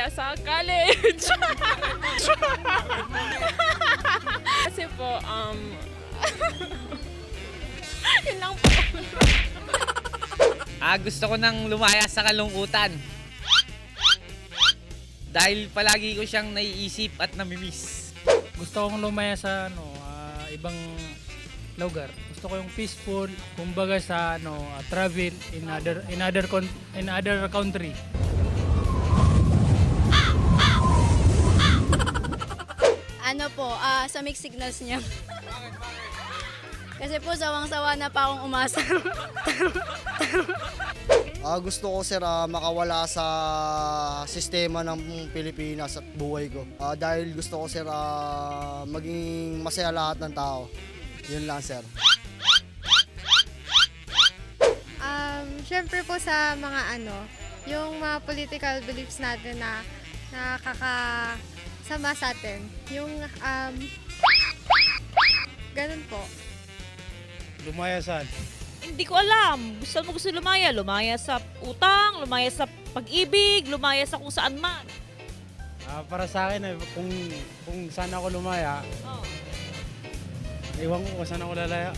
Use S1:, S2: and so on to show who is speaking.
S1: lumaya sa college. Kasi po, yun lang po.
S2: Gusto ko nang lumaya sa kalungkutan. Dahil palagi ko siyang naiisip at namimiss.
S3: Gusto kong lumaya sa ibang lugar. Gusto ko yung peaceful, kumbaga sa travel in other country.
S4: Sa mixed signals niya. Kasi po sawang-sawa na pa akong umasa.
S5: Gusto ko sir makawala sa sistema ng Pilipinas at buhay ko. Dahil gusto ko sir maging masaya lahat ng tao. Yun lang sir.
S6: Syempre po sa mga yung mga political beliefs natin na nakakasama sa atin. Yung ganun po.
S3: Lumaya saan?
S7: Hindi ko alam. Gusto mo gusto lumaya? Lumaya sa utang, lumaya sa pag-ibig, lumaya sa kung saan man.
S3: Para sa akin, kung saan ako lumaya,
S7: Oh.
S3: iwan ko kung saan ako lalaya.